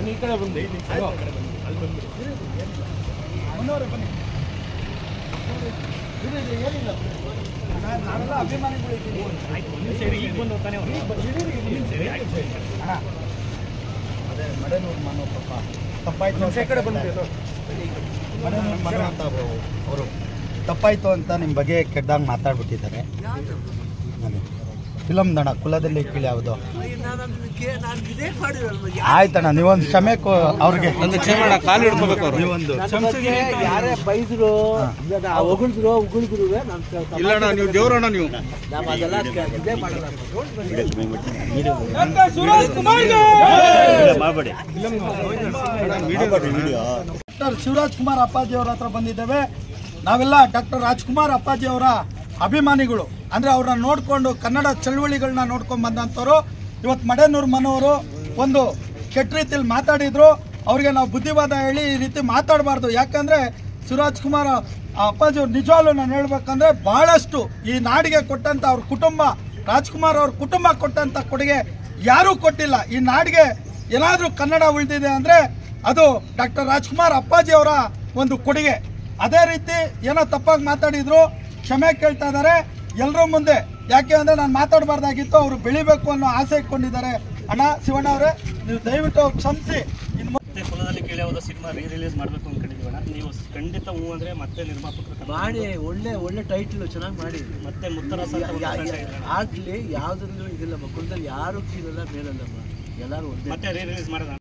ಬನ್ನಿ, ಈ ಕಡೆ ಬಂದು ಅಲ್ಲಿ ಬಂದ್ಬಿಡಿ. ಏನಿಲ್ಲ, ನಾವೆಲ್ಲ ಅಭಿಮಾನಿಗಳಿದ್ದೀವಿ. ಸರಿ, ಈಗ ಬಂದು ಹೋಗ್ತಾನೆ ಸರಿ. ಅಣ್ಣ ಅದೇ ಮಡೇನೂರು ಮನೋ ಪಾಪ ತಪ್ಪಾಯ್ತು, ಕಡೆ ಬಂದು ಮಡೇನೂರು ಮನೋ ಅಂತ ಅವರು ತಪ್ಪಾಯ್ತು ಅಂತ ನಿಮ್ಮ ಬಗ್ಗೆ ಕೆಟ್ಟದಾಗ ಮಾತಾಡ್ಬಿಟ್ಟಿದ್ದಾರೆ. ಅದೇ ಫಿಲಮ್ ದಣ ಕುಲದಲ್ಲಿ ಕೀಳಿ ಯಾವುದು ಆಯ್ತಣ್ಣ, ನೀವೊಂದು ಕ್ಷಮೆ ಅವ್ರಿಗೆ ಕಾಲು ಹಿಡ್ಕೋಬೇಕು ಅವರು. ನೀವೊಂದು ಯಾರೇ ಬೈದ್ರು ಹೊಗಳಿದ್ರು ಇಲ್ಲಣ್ಣ, ನೀವು ದೇವ್ರಣ್ಣ, ನೀವು ನಾವು ಅದೆಲ್ಲ ಇದೇ ಮಾಡಲ್ಲ. ಡಾಕ್ಟರ್ ಶಿವರಾಜ್ ಕುಮಾರ್ ಅಪ್ಪಾಜಿ ಅವರ ಹತ್ರ ಬಂದಿದ್ದೇವೆ. ನಾವೆಲ್ಲ ಡಾಕ್ಟರ್ ರಾಜ್ಕುಮಾರ್ ಅಪ್ಪಾಜಿ ಅವರ ಅಭಿಮಾನಿಗಳು. ಅಂದರೆ ಅವ್ರನ್ನ ನೋಡಿಕೊಂಡು ಕನ್ನಡ ಚಳುವಳಿಗಳನ್ನ ನೋಡ್ಕೊಂಡು ಬಂದಂಥವ್ರು. ಇವತ್ತು ಮಡೇನೂರು ಮನೋರು ಒಂದು ಕೆಟ್ಟ ರೀತಿಯಲ್ಲಿ ಮಾತಾಡಿದ್ರು. ಅವ್ರಿಗೆ ನಾವು ಬುದ್ಧಿವಾದ ಹೇಳಿ ಈ ರೀತಿ ಮಾತಾಡಬಾರ್ದು. ಯಾಕಂದರೆ ಶಿವರಾಜ್ ಕುಮಾರ್ ಅಪ್ಪಾಜಿ ಅವ್ರು ನಿಜವಾಗ್ಲೂ ನಾನು ಹೇಳ್ಬೇಕಂದ್ರೆ ಭಾಳಷ್ಟು ಈ ನಾಡಿಗೆ ಕೊಟ್ಟಂಥ ಅವ್ರ ಕುಟುಂಬ, ರಾಜ್ಕುಮಾರ್ ಅವ್ರ ಕುಟುಂಬ ಕೊಟ್ಟಂಥ ಕೊಡುಗೆ ಯಾರೂ ಕೊಟ್ಟಿಲ್ಲ. ಈ ನಾಡಿಗೆ ಏನಾದರೂ ಕನ್ನಡ ಉಳಿದಿದೆ ಅಂದರೆ ಅದು ಡಾಕ್ಟರ್ ರಾಜ್ಕುಮಾರ್ ಅಪ್ಪಾಜಿ ಅವರ ಒಂದು ಕೊಡುಗೆ. ಅದೇ ರೀತಿ ಏನೋ ತಪ್ಪಾಗಿ ಮಾತಾಡಿದ್ರು, ಕ್ಷಮೆ ಕೇಳ್ತಾ ಇದ್ದಾರೆ ಎಲ್ಲರೂ ಮುಂದೆ. ಯಾಕೆ ಅಂದರೆ ನಾನು ಮಾತಾಡಬಾರ್ದಾಗಿತ್ತು, ಅವರು ಬೆಳಿಬೇಕು ಅನ್ನೋ ಆಸೆ ಇಟ್ಕೊಂಡಿದ್ದಾರೆ. ಅಣ್ಣ ಶಿವಣ್ಣ ಅವರೇ, ನೀವು ದಯವಿಟ್ಟು ಕ್ಷಮಿಸಿ. ಮತ್ತೆ ಕುಲದಲ್ಲಿ ಕೇಳಿ ಯಾವುದೋ ಸಿನಿಮಾ ರಿಲೀಸ್ ಮಾಡಬೇಕು ಅಂದ್ಕೊಂಡಿದ್ದೀವಣ್ಣ. ನೀವು ಖಂಡಿತ ಹೂ ಅಂದರೆ ಮತ್ತೆ ನಿರ್ಮಾಪಕರು ಮಾಡಿ ಒಳ್ಳೆ ಟೈಟ್ಲು ಚೆನ್ನಾಗಿ ಮಾಡಿ. ಮತ್ತೆ ಮುತ್ತರಸ ಆಗ್ಲಿ, ಯಾವುದ್ರಲ್ಲೂ ಇದಿಲ್ಲ. ಕುಲದಲ್ಲಿ ಯಾರು ಕೀಳಲ್ಲ ಮೇಲಲ್ಲಮ್ಮ, ಎಲ್ಲರೂ ಒಂದೇ. ಮತ್ತೆ ರಿಲೀಸ್ ಮಾಡೋಣ.